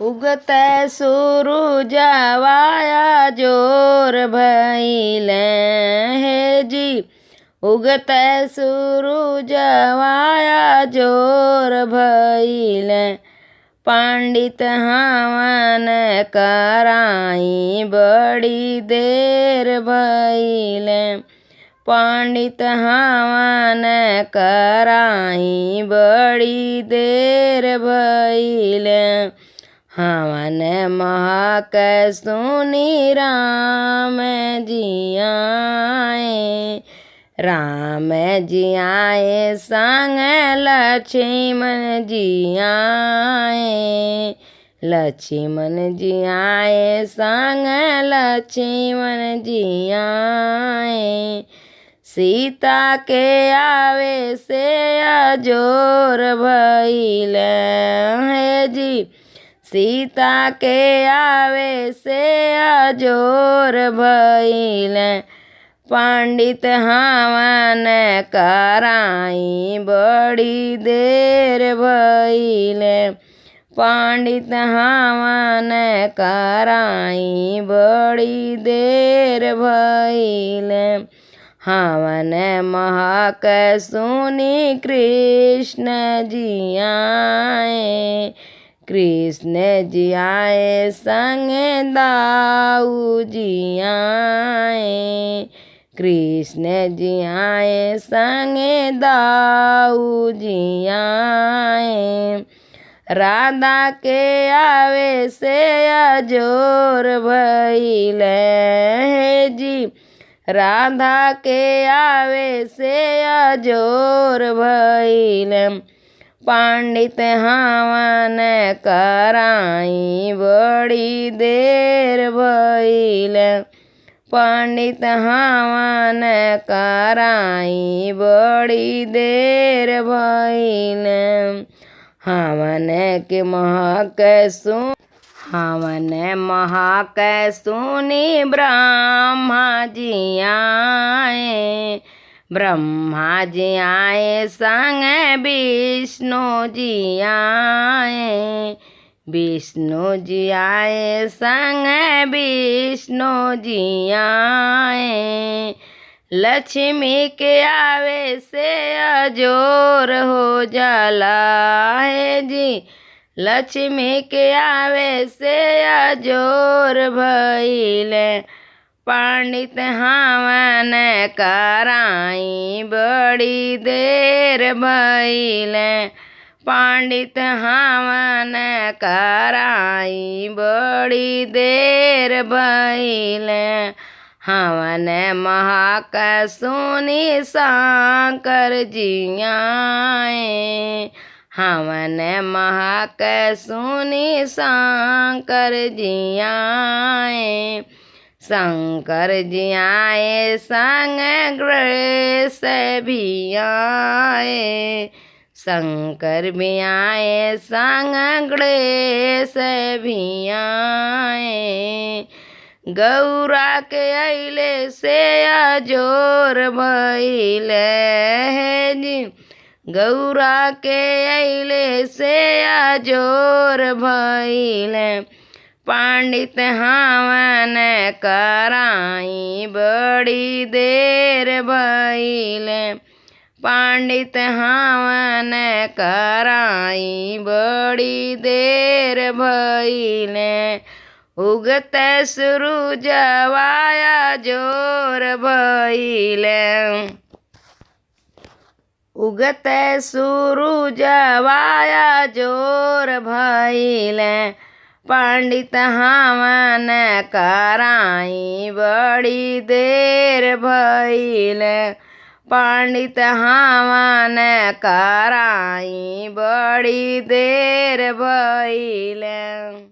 उगते सूरुजवाया जोर भइले हे जी। उगते सूरुजवाया जोर भइले पंडित हवन कराई बड़ी देर भइले। पंडित हवन कराई बड़ी देर भइले। हवन महक सुनी राम जी आए। राम जी आए संग लक्ष्मण जी आए। लक्ष्मण जी आए संग लक्ष्मण जी आए। सीता के आवे से अजोर भइले हे जी। सीता के आवे से अजोर भइले पंडित हवन कराई बड़ी देर भइले। पंडित हवन कराई बड़ी देर भइले। हवन महक सुनी कृष्ण जी आए। कृष्ण जी आए संग दाऊ जी आए। कृष्ण जी आए संग दाऊ जी आए। राधा के आवे से अजोर भइले हे जी। राधा के आवे से अजोर भइले पंडित हवन कराई बड़ी देर भइले। पंडित हवन कराई बड़ी देर भइले। हवन के महक सुनी ब्रह्मा जी आए। ब्रह्मा जी आए संग विष्णु जी आए। विष्णु जी आए संग विष्णु जी आए। लक्ष्मी के आवे से अजोर हो जाला है जी। लक्ष्मी के आवे से अजोर भइले पंडित हवन कराई बड़ी देर भइले। पंडित हवन कराई बड़ी देर भइले। हवन महक सुनी शंकर जी आए। हवन महक सुनी शंकर जी आए। शंकर जी आए संग गणेश भी आए। शंकर भी आए संग गणेश भी आए। गौरा के अइले से अजोर भइले हे जी। गौरा के अइले से अजोर भइले पंडित हवन कराई बड़ी देर भइले। पंडित हवन कराई बड़ी देर भइले। उगते सूरुजवाया जोर भइले। उगते सूरुजवाया जोर भइले पंडित हवन कराई बड़ी देर भइले। पंडित हवन कराई बड़ी देर भइले।